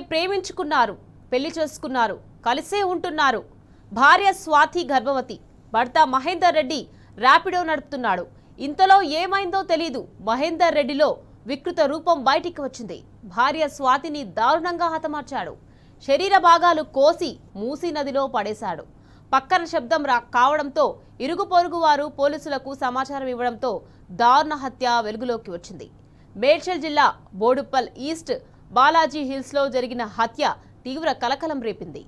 ప్రేమించుకున్నారు, పెళ్లి చేసుకున్నారు, కలిసే ఉంటున్నారు. భార్య స్వాతి గర్భవతి, భర్త మహేందర్ రెడ్డి ర్యాపిడో నడుపుతున్నాడు. ఇంతలో ఏమైందో తెలీదు, మహేందర్ రెడ్డిలో వికృత రూపం బయటికి వచ్చింది. భార్య స్వాతిని దారుణంగా హతమార్చాడు. శరీర భాగాలు కోసి మూసీ నదిలో పడేశాడు. పక్కన శబ్దం కావడంతో ఇరుగు పొరుగు వారు పోలీసులకు సమాచారం ఇవ్వడంతో దారుణ హత్య వెలుగులోకి వచ్చింది. మేడ్చల్ జిల్లా బోడుప్పల్ ఈస్ట్ బాలాజీ హిల్స్ లో జరిగిన హత్య తీవ్ర కలకలం రేపింది.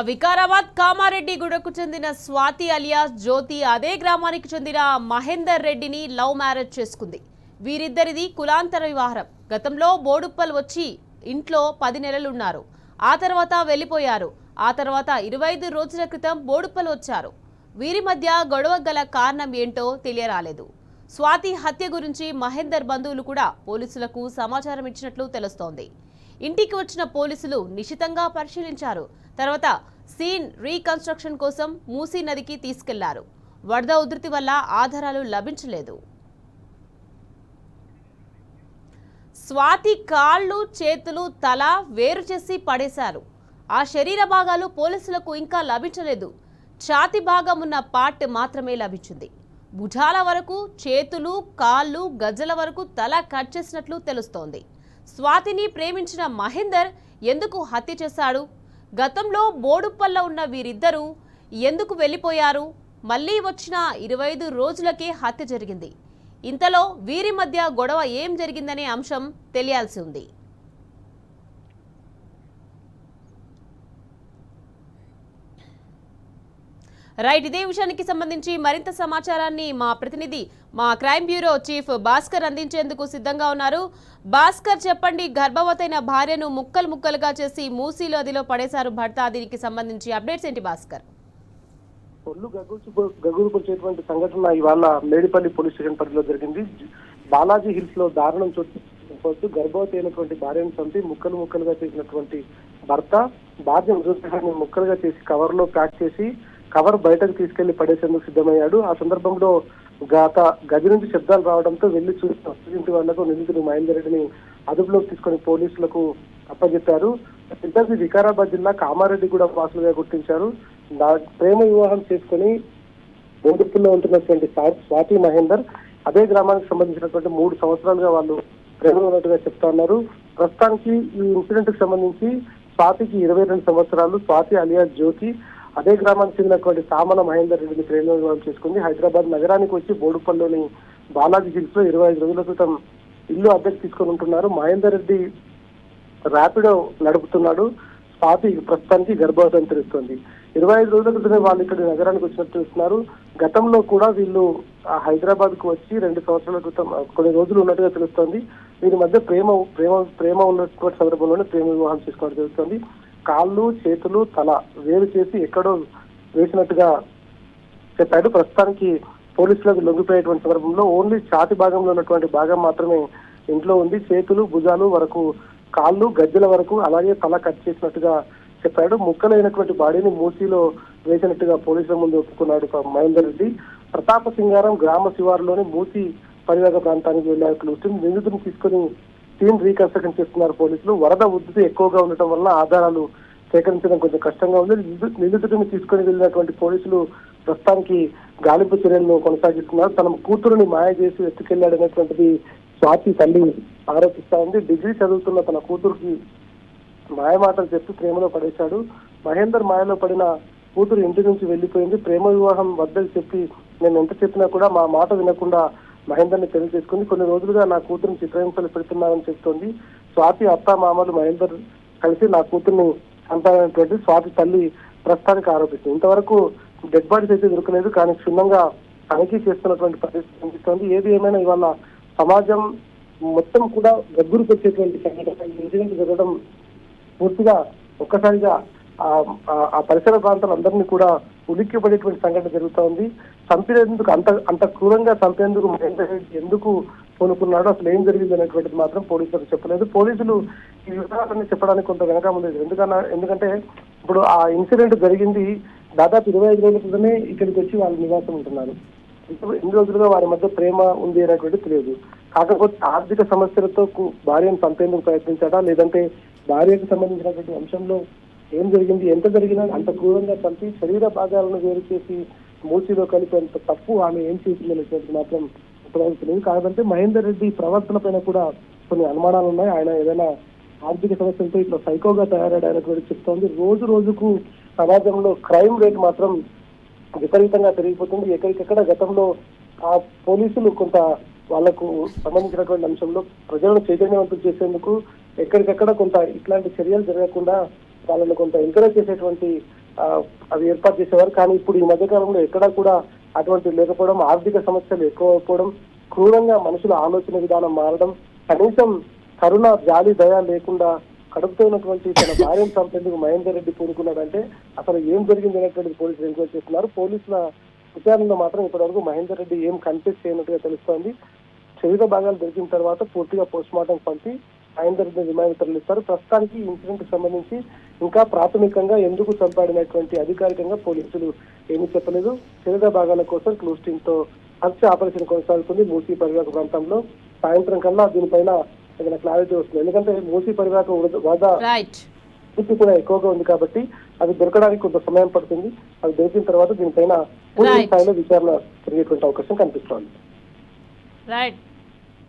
వికారాబాద్ కామారెడ్డి గూడకు చెందిన స్వాతి అలియాస్ జ్యోతి అదే గ్రామానికి చెందిన మహేందర్ రెడ్డిని లవ్ మ్యారేజ్ చేసుకుంది. వీరిద్దరిది కులాంతర వివాహం. గతంలో బోడుప్పల్ వచ్చి ఇంట్లో 10 నెలలున్నారు. ఆ తర్వాత వెళ్లిపోయారు. ఆ తర్వాత 25 రోజుల క్రితం బోడుప్పల్ వచ్చారు. వీరి మధ్య గొడవ గల కారణం ఏంటో తెలియరాలేదు. స్వాతి హత్య గురించి మహేందర్ బంధువులు కూడా పోలీసులకు సమాచారం ఇచ్చినట్లు తెలుస్తోంది. ఇంటికి వచ్చిన పోలీసులు నిశితంగా పరిశీలించారు. తర్వాత సీన్ రీకన్స్ట్రక్షన్ కోసం మూసీ నదికి తీసుకెళ్లారు. వరద ఉధృతి వల్ల ఆధారాలు లభించలేదు. స్వాతి కాళ్ళు, చేతులు, తల వేరు చేసి పడేశారు. ఆ శరీర భాగాలు పోలీసులకు ఇంకా లభించలేదు. ఛాతి భాగం ఉన్న పార్ట్ మాత్రమే లభించింది. భుజాల వరకు చేతులు, కాళ్ళు, గజ్జల వరకు తల కట్ చేసినట్లు తెలుస్తోంది. స్వాతిని ప్రేమించిన మహేందర్ ఎందుకు హత్య చేశాడు? గతంలో బోడుప్పల్లో ఉన్న వీరిద్దరూ ఎందుకు వెళ్లిపోయారు? మళ్లీ వచ్చిన 25 రోజులకే హత్య జరిగింది. ఇంతలో వీరి మధ్య గొడవ ఏం జరిగిందనే అంశం తెలియాల్సి ఉంది. రైట్, ఇదే విషయానికి సంబంధించి మరింత సమాచారాన్ని మా ప్రతినిధి, మా క్రైమ్ బ్యూరో చీఫ్ భాస్కర్ అందించేందుకు సిద్ధంగా ఉన్నారు. భాస్కర్, చెప్పండి, గర్భవతైన భార్యను ముక్కలు ముక్కలుగా చేసి మూసీ నదిలో పడేశారు భర్త. దీనికి సంబంధించి అప్డేట్స్ ఏంటి భాస్కర్? ఒళ్ళు గగురుపరిచేటువంటి సంఘటన ఇవాళ మేడిపల్లి పోలీస్ స్టేషన్ పరిధిలో జరిగింది. బాలాజీ హిల్స్ లో దారుణం చోటు గర్భవతి అయినటువంటి భార్యను చంపి ముక్కలు ముక్కలుగా చేసినటువంటి భర్త భార్య మృతదేహాన్ని ముక్కలుగా చేసి కవర్ లో ప్యాక్ చేసి కవర్ బయటకు తీసుకెళ్లి పడేసేందుకు సిద్ధమయ్యాడు. ఆ సందర్భంలో గది నుంచి శబ్దాలు రావడంతో వెళ్లి చూసిన ఇంటి వాళ్లకు నిందితుడు మహేందర్ రెడ్డిని అదుపులోకి తీసుకుని పోలీసులకు అప్పచెప్పారు. ఇద్దరిని వికారాబాద్ జిల్లా కామారెడ్డి కూడా వాసులుగా గుర్తించారు. ప్రేమ వివాహం చేసుకుని బోడుప్పల్లో ఉంటున్నటువంటి స్వాతి మహేందర్ అదే గ్రామానికి సంబంధించినటువంటి 3 సంవత్సరాలుగా వాళ్ళు ప్రేమలో ఉన్నట్టుగా చెప్తా ఉన్నారు. ప్రస్తుతానికి ఈ ఇన్సిడెంట్ కి సంబంధించి స్వాతికి 22 సంవత్సరాలు. స్వాతి అలియాస్ జ్యోతి అదే గ్రామానికి చెందినటువంటి సామన మహేందర్ రెడ్డిని ప్రేమ వివాహం చేసుకుంది. హైదరాబాద్ నగరానికి వచ్చి బోడుప్పల్లోని బాలాజీ హిల్స్ లో 25 రోజుల క్రితం ఇల్లు అద్దెకు తీసుకొని ఉంటున్నారు. మహేందర్ రెడ్డి ర్యాపిడో నడుపుతున్నాడు. స్వాతి ప్రస్తుతానికి గర్భవతిని తెలుస్తోంది. 25 రోజుల క్రితమే వాళ్ళు ఇక్కడ నగరానికి వచ్చినట్టు చూస్తున్నారు. గతంలో కూడా వీళ్ళు హైదరాబాద్ కు వచ్చి 2 సంవత్సరాల క్రితం కొన్ని రోజులు ఉన్నట్టుగా తెలుస్తోంది. వీరి మధ్య ప్రేమ ఉన్నటువంటి సందర్భంలోనే ప్రేమ వివాహం చేసుకోవడం జరుగుతుంది. కాళ్ళు, చేతులు, తల వేరు చేసి ఎక్కడో వేసినట్టుగా చెప్పాడు. ప్రస్తుతానికి పోలీసులకు లొంగిపోయేటువంటి సందర్భంలో ఓన్లీ ఛాతి భాగంలో ఉన్నటువంటి భాగం మాత్రమే ఇంట్లో ఉంది. చేతులు, భుజాలు వరకు, కాళ్ళు, గజ్జల వరకు, అలాగే తల కట్ చేసినట్టుగా చెప్పాడు. ముక్కలైనటువంటి బాడీని మూసీలో వేసినట్టుగా పోలీసుల ముందు ఒప్పుకున్నాడు మహేందర్ రెడ్డి. ప్రతాప సింగారం గ్రామ శివారులోని మూసీ పరివాహక ప్రాంతానికి వెళ్ళినట్లు నిందితుడిని తీసుకుని సీన్ రీకన్స్ట్రక్షన్ చేస్తున్నారు పోలీసులు. వరద ఉధృతి ఎక్కువగా ఉండటం వల్ల ఆధారాలు సేకరించడం కొంచెం కష్టంగా ఉంది. నిందితుడిని తీసుకుని వెళ్ళినటువంటి పోలీసులు ప్రస్తుతానికి గాలింపు చర్యలను కొనసాగిస్తున్నారు. తన కూతురుని మాయ చేసి ఎత్తుకెళ్లాడనేటువంటిది స్వాతి తల్లి ఆరోపిస్తా ఉంది. డిగ్రీ చదువుతున్న తన కూతురుకి మాయమాటలు చెప్పి ప్రేమలో పడేశాడు. మహేందర్ మాయలో పడిన కూతురు ఇంటి నుంచి వెళ్లిపోయింది. ప్రేమ వివాహం వద్దని చెప్పి నేను ఎంత చెప్పినా కూడా మా మాట వినకుండా మహేందర్ని పెళ్లి చేసుకుంది. కొన్ని రోజులుగా నా కూతురుని చిత్రహింసలు పెడుతున్నానని చెప్తోంది. స్వాతి అత్త మామలు మహేందర్ కలిసి నా కూతుర్ని చంపాలనేటువంటి స్వాతి తల్లి ప్రస్తుతానికి ఆరోపిస్తుంది. ఇంతవరకు డెడ్ బాడీస్ అయితే దొరకలేదు, కానీ క్షుణ్ణంగా తనిఖీ చేస్తున్నటువంటి పరిస్థితి కనిపిస్తోంది. ఏది ఏమైనా ఇవాళ సమాజం మొత్తం కూడా గగ్గురు పెట్టేటువంటి సంఘటన ఇన్సిడెంట్ జరగడం పూర్తిగా ఒక్కసారిగా ఆ పరిసర ప్రాంతాలందరినీ కూడా ఉలిక్కిపడేటువంటి సంఘటన జరుగుతూ ఉంది. చంపేందుకు అంత క్రూరంగా చంపేందుకు మహేందర్ రెడ్డి ఎందుకు పూనుకున్నాడో, అసలు ఏం జరిగింది అనేటువంటిది మాత్రం పోలీసులకు చెప్పలేదు. పోలీసులు ఈ వివరాలన్నీ చెప్పడానికి కొంత వెనక ముందు. ఎందుకంటే ఇప్పుడు ఆ ఇన్సిడెంట్ జరిగింది దాదాపు 25 రోజుల క్రితమే ఇక్కడికి వచ్చి వాళ్ళు నివాసం ఉంటున్నారు. ఎన్ని రోజులుగా వారి మధ్య ప్రేమ ఉంది అనేటువంటిది తెలియదు. కాకపోతే ఆర్థిక సమస్యలతో భార్యను చంపేందుకు ప్రయత్నించాడా, లేదంటే భార్యకు సంబంధించినటువంటి అంశంలో ఏం జరిగింది, ఎంత జరిగినా అంత క్రూరంగా చంపి శరీర భాగాలను వేరు చేసి మూసిలో కలిపేంత తప్పు ఆమె ఏం చేసింది అనేటువంటిది మాత్రం ఇప్పటివరకు తెలియదు. కాకపోతే మహేందర్ రెడ్డి ప్రవర్తన పైన కూడా కొన్ని అనుమానాలు ఉన్నాయి. ఆయన ఏదైనా ఆర్థిక సమస్యలతో ఇట్లా సైకోగా తయారయ్యాడనేటువంటి చెప్తోంది. రోజు రోజుకు సమాజంలో క్రైమ్ రేట్ మాత్రం విపరీతంగా పెరిగిపోతుంది. ఎక్కడికెక్కడ గతంలో ఆ పోలీసులు కొంత వాళ్లకు సంబంధించినటువంటి అంశంలో ప్రజలను చైతన్యవంతం చేసేందుకు ఎక్కడికెక్కడ కొంత ఇట్లాంటి చర్యలు జరగకుండా వాళ్ళని కొంత ఎంకరేజ్ చేసేటువంటి అవి ఏర్పాటు చేసేవారు. కానీ ఇప్పుడు ఈ మధ్యకాలంలో ఎక్కడా కూడా అటువంటి లేకపోవడం, ఆర్థిక సమస్యలు ఎక్కువ అయిపోవడం, క్రూరంగా మనుషుల ఆలోచన విధానం మారడం, కనీసం కరుణ, జాలి, దయ లేకుండా కడుపుతో ఉన్నటువంటి తన భార్యను చంపేందుకు మహేందర్ రెడ్డి పూనుకున్నాడంటే అసలు ఏం జరిగింది అనేటువంటిది పోలీసులు ఎంక్వైరీ చేస్తున్నారు. పోలీసుల విచారణలో మాత్రం ఇప్పటివరకు మహేందర్ రెడ్డి ఏం కన్ఫెస్ చేయనట్టుగా తెలుస్తోంది. శరీర భాగాలు దొరికిన తర్వాత పూర్తిగా పోస్ట్ మార్టం పంపి మహేందర్ రెడ్డిని రిమాండ్ తరలిస్తారు. ప్రస్తుతానికి ఈ ఇన్సిడెంట్ కి సంబంధించి ఇంకా ప్రాథమికంగా ఎందుకు చంపాడినటువంటి అధికారికంగా పోలీసులు ఏమీ చెప్పలేదు. శరీర భాగాల కోసం క్లూస్ టీమ్ తో సర్చ్ ఆపరేషన్ కొనసాగుతుంది. మూసీ పరివాహక ప్రాంతంలో సాయంత్రం కల్లా దీనిపైన ఏదైనా క్లారిటీ వస్తుంది. ఎందుకంటే మూసీ పరివాహక వద్ద ఉత్పత్తి కూడా ఎక్కువగా ఉంది కాబట్టి అది దొరకడానికి కొంత సమయం పడుతుంది. అది దొరికిన తర్వాత దీనిపైన పూర్తి స్థాయిలో విచారణ జరిగేటువంటి అవకాశం కనిపిస్తోంది.